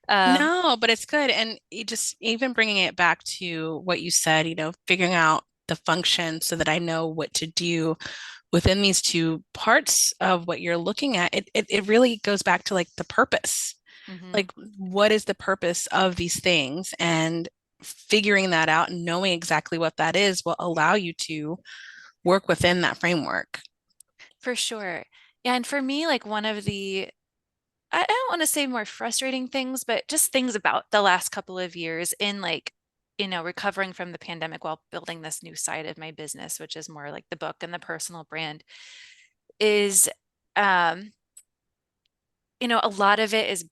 Speaker 1: Um,
Speaker 2: No, but it's good. And it just even bringing it back to what you said, figuring out the function so that I know what to do within these two parts of what you're looking at. It really goes back to like the purpose.
Speaker 1: mhm.
Speaker 2: Like, what is the purpose of these things? And figuring that out and knowing exactly what that is will allow you to work within that framework.
Speaker 1: For sure. Yeah, and for me, like one of the I don't want to say more frustrating things, but just things about the last couple of years in like, recovering from the pandemic while building this new side of my business, which is more like the book and the personal brand, is um, a lot of it is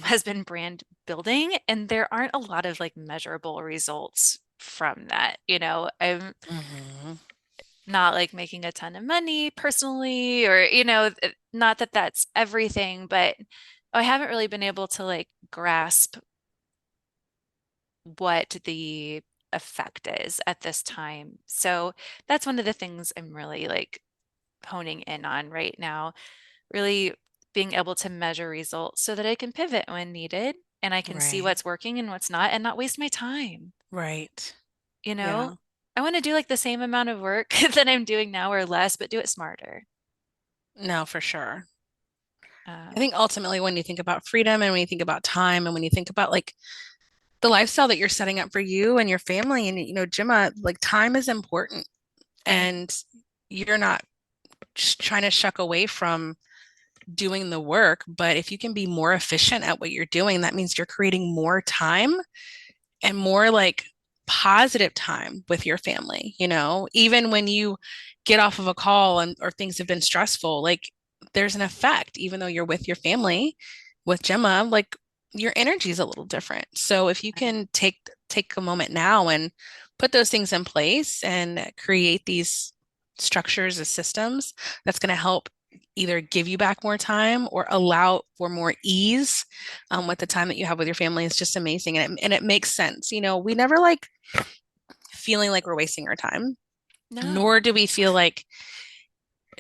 Speaker 1: has been brand building, and there aren't a lot of like measurable results from that. I'm
Speaker 2: Hmm.
Speaker 1: not like making a ton of money personally, or not that that's everything, but I haven't really been able to like grasp what the effect is at this time. So that's one of the things I'm really like honing in on right now, really being able to measure results so that I can pivot when needed and I can see
Speaker 2: Right.
Speaker 1: what's working and what's not and not waste my time.
Speaker 2: Right.
Speaker 1: You know,
Speaker 2: Yeah.
Speaker 1: I want to do like the same amount of work that I'm doing now or less, but do it smarter.
Speaker 2: No, for sure. I
Speaker 1: Um,
Speaker 2: think ultimately when you think about freedom and when you think about time and when you think about like the lifestyle that you're setting up for you and your family and Gemma, like time is important
Speaker 1: right.
Speaker 2: and you're not trying to shuck away from doing the work, but if you can be more efficient at what you're doing, that means you're creating more time and more like positive time with your family, even when you get off of a call and or things have been stressful, like there's an effect, even though you're with your family with Gemma, like your energy is a little different. So if you
Speaker 1: Right.
Speaker 2: can take a moment now and put those things in place and create these structures as systems, that's going to help either give you back more time or allow for more ease with the time that you have with your family is just amazing. And it makes sense. We never like feeling like we're wasting our time, nor
Speaker 1: No.
Speaker 2: do we feel like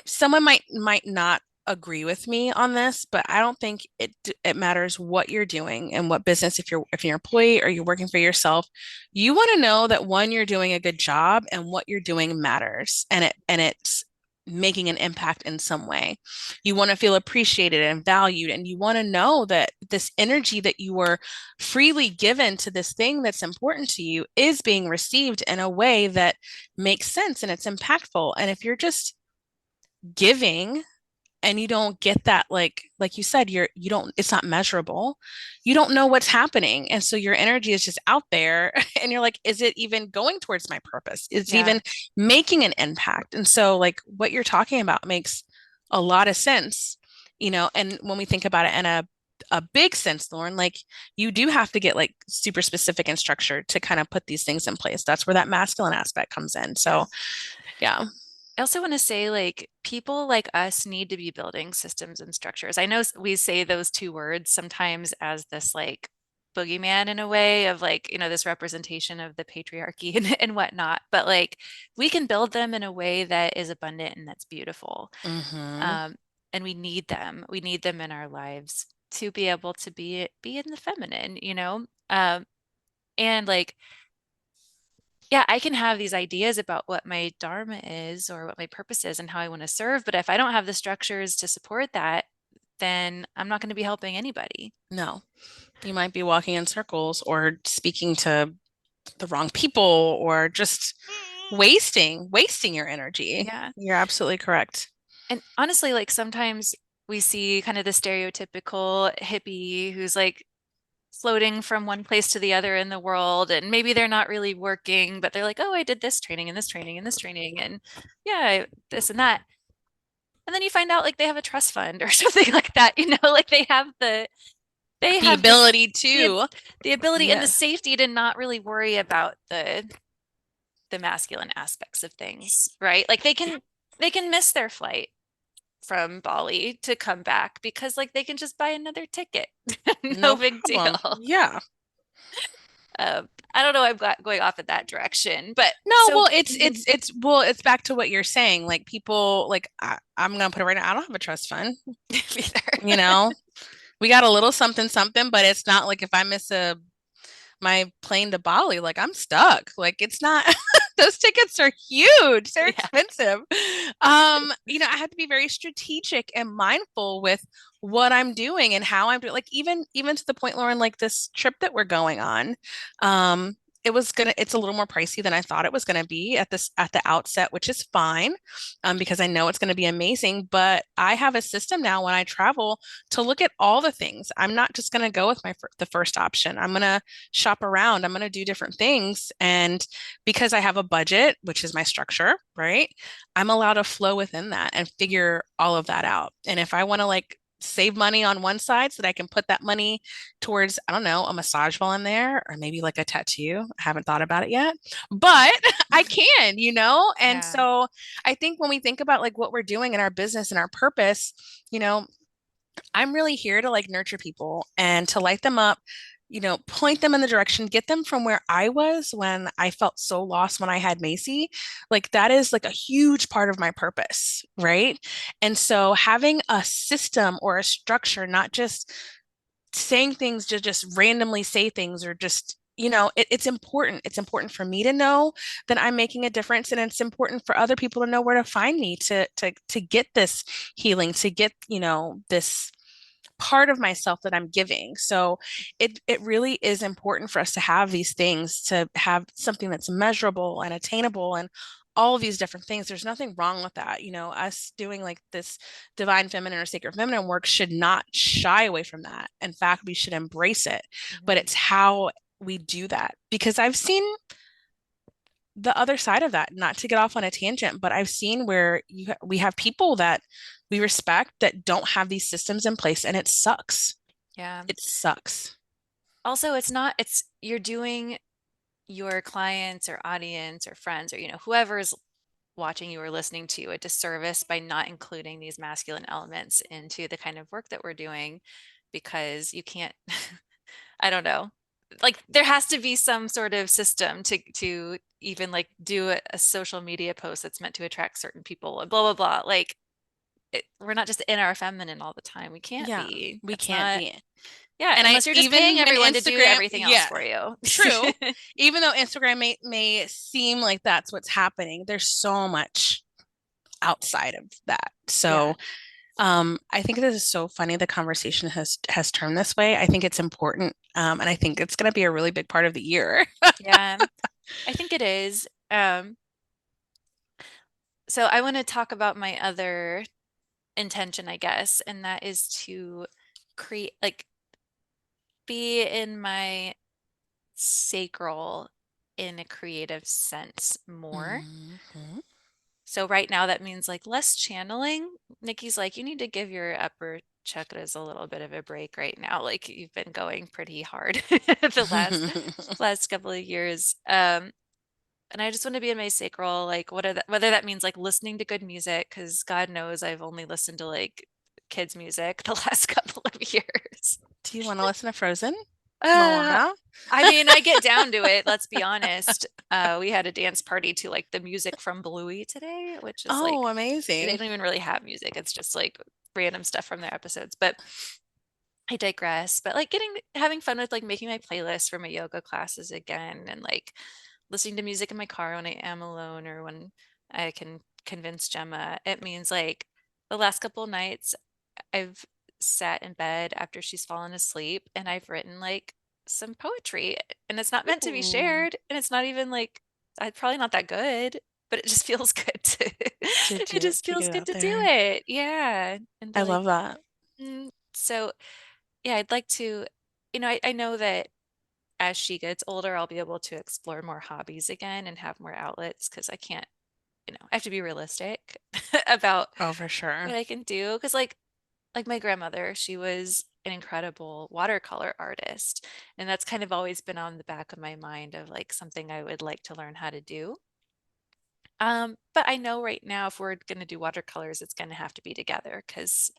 Speaker 2: someone might not agree with me on this, but I don't think it matters what you're doing and what business. If you're an employee or you're working for yourself, you want to know that one, you're doing a good job and what you're doing matters and it's making an impact in some way. You want to feel appreciated and valued, and you want to know that this energy that you were freely given to this thing that's important to you is being received in a way that makes sense and it's impactful. And if you're just giving and you don't get that, like you said, you don't, it's not measurable, you don't know what's happening, and so your energy is just out there and you're like, is it even going towards my purpose, is it
Speaker 1: Yeah.
Speaker 2: even making an impact? And so like what you're talking about makes a lot of sense, and when we think about it in a big sense, Lauren, like you do have to get like super specific and structured to kind of put these things in place. That's where that masculine aspect comes in.
Speaker 1: Yeah.
Speaker 2: So yeah.
Speaker 1: I also want to say, like, people like us need to be building systems and structures. I know we say those two words sometimes as this, like, boogeyman in a way of, like, this representation of the patriarchy and whatnot. But, like, we can build them in a way that is abundant and that's beautiful.
Speaker 2: Mm-hmm.
Speaker 1: Um, and we need them. We need them in our lives. to be able to be in the feminine, you know? And like, yeah, I can have these ideas about what my dharma is or what my purpose is and how I want to serve, but if I don't have the structures to support that, then I'm not going to be helping anybody.
Speaker 2: No, you might be walking in circles or speaking to the wrong people or just wasting your energy.
Speaker 1: Yeah.
Speaker 2: You're absolutely correct.
Speaker 1: And honestly, like sometimes we see kind of the stereotypical hippie who's like floating from one place to the other in the world, and maybe they're not really working, but they're like, oh, I did this training and this training and this training, and yeah, this and that. And then you find out like they have a trust fund or something like that, you know, like they
Speaker 2: The
Speaker 1: have this
Speaker 2: ability
Speaker 1: the
Speaker 2: to,
Speaker 1: the ability and the
Speaker 2: yes,
Speaker 1: safety to not really worry about the masculine aspects of things, right? Like they can miss their flight from Bali to come back because like they can just buy another ticket. No
Speaker 2: no
Speaker 1: big
Speaker 2: problem.
Speaker 1: deal.
Speaker 2: Yeah.
Speaker 1: I don't know, I'm going off in that direction, but
Speaker 2: No,
Speaker 1: so
Speaker 2: well, it's back to what you're saying. Like people, like I'm gonna put it right now. I don't have a trust fund. You
Speaker 1: either.
Speaker 2: know, we got a little something something, but it's not like if I miss a my plane to Bali, like I'm stuck. Like it's not those tickets are huge. They're
Speaker 1: Yeah.
Speaker 2: expensive. I had to be very strategic and mindful with what I'm doing and how I'm doing. Like even to the point, Lauren, like this trip that we're going on, it's a little more pricey than I thought it was gonna be at the outset, which is fine, because I know it's gonna be amazing. But I have a system now when I travel to look at all the things. I'm not just gonna go with the first option. I'm gonna shop around. I'm going to do different things. And because I have a budget, which is my structure, right? I'm allowed to flow within that and figure all of that out. And if I want to like save money on one side so that I can put that money towards, I don't know, a massage while I'm there or maybe like a tattoo. I haven't thought about it yet, but I can, you know? And
Speaker 1: Yeah.
Speaker 2: so I think when we think about like what we're doing in our business and our purpose, you know, I'm really here to like nurture people and to light them up, point them in the direction, get them from where I was when I felt so lost when I had Macy. Like that is like a huge part of my purpose, right? And so having a system or a structure, not just saying things to just randomly say things or just it's important. It's important for me to know that I'm making a difference, and it's important for other people to know where to find me to get this healing, to get this part of myself that I'm giving. So it really is important for us to have these things, to have something that's measurable and attainable and all of these different things. There's nothing wrong with that. Us doing like this divine feminine or sacred feminine work should not shy away from that. In fact, we should embrace it. But
Speaker 1: Mhm.
Speaker 2: it's how we do that, because I've seen the other side of that, not to get off on a tangent, but I've seen where we have people that we respect that don't have these systems in place, and it sucks.
Speaker 1: Yeah.
Speaker 2: It sucks.
Speaker 1: Also, it's you're doing your clients or audience or friends or whoever's watching you or listening to you a disservice by not including these masculine elements into the kind of work that we're doing, because you can't I don't know. Like there has to be some sort of system to even like do a social media post that's meant to attract certain people, blah blah blah. Like we're not just in our feminine all the time. We can't
Speaker 2: Yeah,
Speaker 1: be.
Speaker 2: we
Speaker 1: That's
Speaker 2: can't
Speaker 1: not,
Speaker 2: be.
Speaker 1: yeah,
Speaker 2: And I
Speaker 1: unless you're just paying
Speaker 2: even when
Speaker 1: everyone to do
Speaker 2: Instagram,
Speaker 1: everything else
Speaker 2: yeah,
Speaker 1: for you.
Speaker 2: true. Even though Instagram may seem like that's what's happening, there's so much outside of that.
Speaker 1: Yeah.
Speaker 2: So I think this is so funny. The conversation has turned this way. I think it's important, and I think it's going to be a really big part of the year.
Speaker 1: Yeah. I think it is. So I want to talk about my other intention, I guess, and that is to create like be in my sacral in a creative sense more.
Speaker 2: Mhm.
Speaker 1: So right now that means like less channeling. Nikki's like, you need to give your upper chakras a little bit of a break right now. Like you've been going pretty hard the last couple of years. And I just want to be in my sacral, like whether that means like listening to good music, because God knows I've only listened to like kids' music the last couple of years.
Speaker 2: Do you want to listen to Frozen?
Speaker 1: Uh,
Speaker 2: Moana?
Speaker 1: I mean, I get down to it, let's be honest. We had a dance party to like the music from Bluey today, which is
Speaker 2: Oh,
Speaker 1: like they
Speaker 2: amazing.
Speaker 1: don't even really have music. It's just like random stuff from their episodes. But I digress, but like having fun with like making my playlist for my yoga classes again and like listening to music in my car when I am alone or when I can convince Gemma. It means like the last couple nights I've sat in bed after she's fallen asleep and I've written like some poetry and it's not meant to be
Speaker 2: Ooh,
Speaker 1: shared and it's not even like I probably not that good, but it just feels good to
Speaker 2: to
Speaker 1: it
Speaker 2: do it,
Speaker 1: just
Speaker 2: to
Speaker 1: feels
Speaker 2: get it
Speaker 1: good
Speaker 2: out
Speaker 1: to do
Speaker 2: there.
Speaker 1: it. Yeah. And
Speaker 2: I
Speaker 1: to like
Speaker 2: love that.
Speaker 1: so yeah, I'd like to, I know that as she gets older, I'll be able to explore more hobbies again and have more outlets because I can't, I have to be realistic about
Speaker 2: Oh, for
Speaker 1: what
Speaker 2: sure.
Speaker 1: I can do. Because like my grandmother, she was an incredible watercolor artist, and that's kind of always been on the back of my mind of like something I would like to learn how to do. But I know right now if we're going to do watercolors, it's going to have to be together because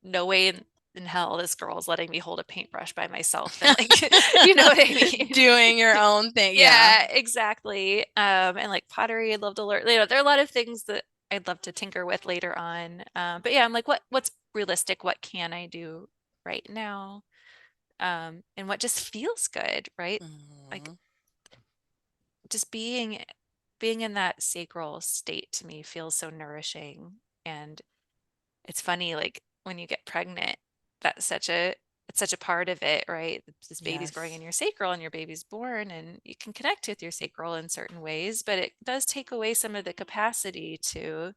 Speaker 1: no way in hell this girl is letting me hold a paintbrush by myself and like you know what I mean.
Speaker 2: Doing your own thing. Yeah.
Speaker 1: Yeah, exactly. And like pottery, I'd love to learn. There are a lot of things that I'd love to tinker with later on. But yeah, I'm like, what's realistic? What can I do right now? And what just feels good, right? Like
Speaker 2: Mhm.
Speaker 1: just being in that sacral state to me feels so nourishing. And it's funny, like when you get pregnant, that's such a it's such a part of it, right? This baby's growing in
Speaker 2: Yes.
Speaker 1: your sacral and your baby's born, and you can connect with your sacral in certain ways, but it does take away some of the capacity to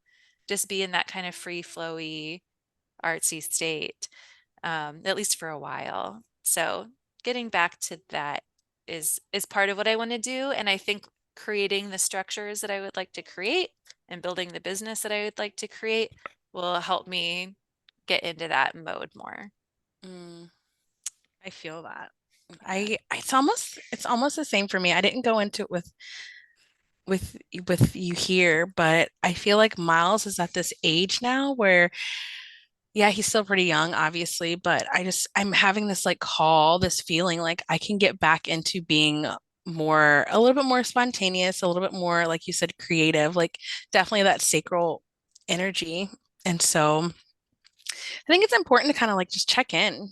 Speaker 1: just be in that kind of free flowy, artsy state, at least for a while. So getting back to that is part of what I want to do, and I think creating the structures that I would like to create and building the business that I would like to create will help me get into that mode more.
Speaker 2: Mm, I feel that.
Speaker 1: Yeah.
Speaker 2: It's almost the same for me. I didn't go into it with with you here, but I feel like Miles is at this age now where yeah, he's still pretty young, obviously, but I'm having this like call, this feeling like I can get back into being a little bit more spontaneous, a little bit more, like you said, creative, like definitely that sacral energy. And so I think it's important to kind of like just check in,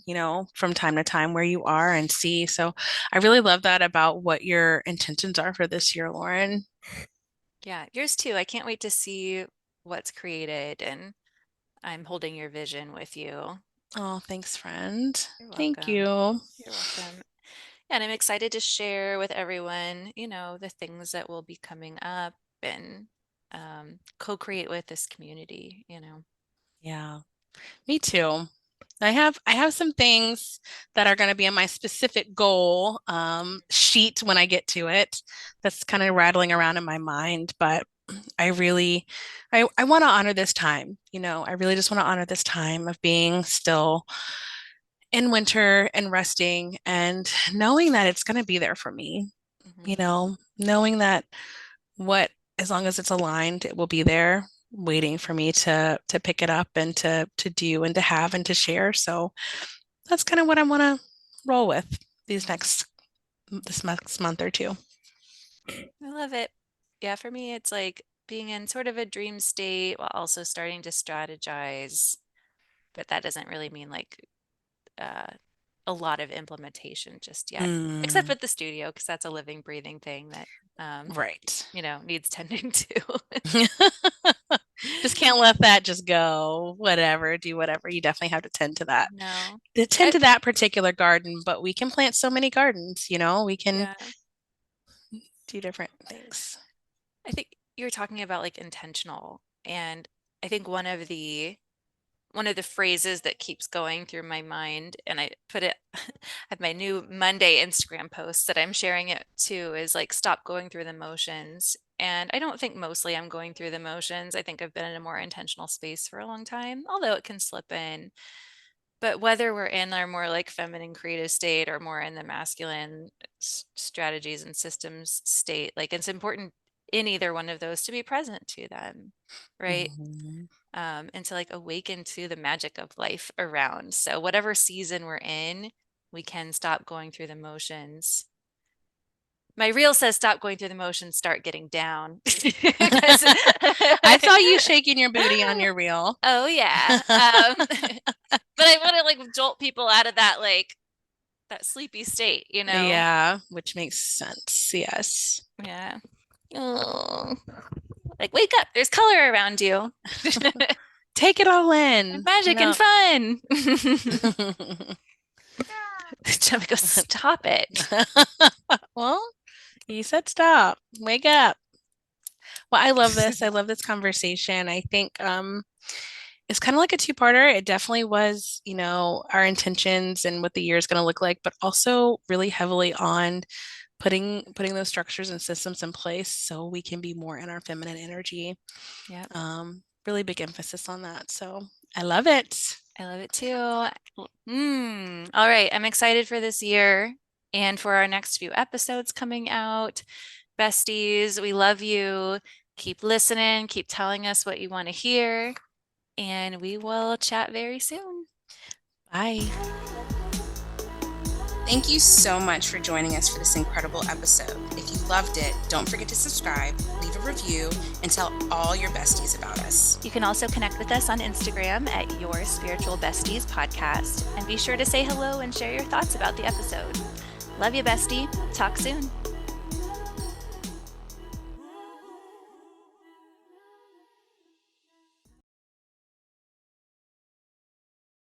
Speaker 2: from time to time where you are and see. So I really love that about what your intentions are for this year, Lauren.
Speaker 1: Yeah, yours too. I can't wait to see what's created, and I'm holding your vision with you.
Speaker 2: Oh, thanks, friend.
Speaker 1: You're
Speaker 2: Thank
Speaker 1: welcome.
Speaker 2: you.
Speaker 1: You're welcome. And I'm excited to share with everyone, the things that will be coming up and co-create with this community.
Speaker 2: Yeah, me too. I have some things that are going to be on my specific goal sheet when I get to it. That's kind of rattling around in my mind, but I really I want to honor this time. I really just want to honor this time of being still in winter and resting and knowing that it's going to be there for me.
Speaker 1: Hmm.
Speaker 2: Knowing that what as long as it's aligned, it will be there waiting for me to pick it up and to do and to have and to share. So that's kind of what I want to roll with these
Speaker 1: Yeah,
Speaker 2: this next month or two.
Speaker 1: I love it. Yeah, for me, it's like being in sort of a dream state while also starting to strategize, but that doesn't really mean like uh, a lot of implementation just yet, except
Speaker 2: Mm,
Speaker 1: with the studio, because that's a living, breathing thing that
Speaker 2: right.
Speaker 1: needs tending to.
Speaker 2: Just can't let that just go. Whatever, do whatever. You definitely have to tend to that.
Speaker 1: No.
Speaker 2: To tend
Speaker 1: I
Speaker 2: to that particular garden, but we can plant so many gardens, we can
Speaker 1: Yeah.
Speaker 2: do different things.
Speaker 1: I think you were talking about like intentional, and I think one of the phrases that keeps going through my mind, and I put it at my new Monday Instagram post that I'm sharing it to, is like stop going through the motions. And I don't think mostly I'm going through the motions. I think I've been in a more intentional space for a long time, although it can slip in. But whether we're in our more like feminine creative state or more in the masculine strategies and systems state, like it's important in either one of those to be present to them, right?
Speaker 2: Mhm.
Speaker 1: And to like awaken to the magic of life around. So whatever season we're in, we can stop going through the motions. My reel says stop going through the motions, start getting down. 'Cause-
Speaker 2: I saw you shaking your booty on your reel.
Speaker 1: oh yeah. But I want to like jolt people out of that like that sleepy state,
Speaker 2: Yeah, which makes sense. Yes.
Speaker 1: Yeah. Oh, like wake up. There's color around you.
Speaker 2: Take it all
Speaker 1: And
Speaker 2: in.
Speaker 1: magic and
Speaker 2: No.
Speaker 1: fun. Chubby goes, stop it.
Speaker 2: Well, you said stop. Wake up. Well, I love this. I love this conversation. I think it's kind of like a two-parter. It definitely was, our intentions and what the year is going to look like, but also really heavily on putting those structures and systems in place so we can be more in our feminine energy.
Speaker 1: Yeah.
Speaker 2: Really big emphasis on that. So I love it.
Speaker 1: I love it too. All right. I'm excited for this year and for our next few episodes coming out. Besties, we love you. Keep listening, keep telling us what you want to hear, and we will chat very soon.
Speaker 2: Bye.
Speaker 3: Thank you so much for joining us for this incredible episode. If you loved it, don't forget to subscribe, leave a review, and tell all your besties about us.
Speaker 1: You can also connect with us on Instagram at Your Spiritual Besties Podcast, and be sure to say hello and share your thoughts about the episode. Love you, bestie. Talk soon.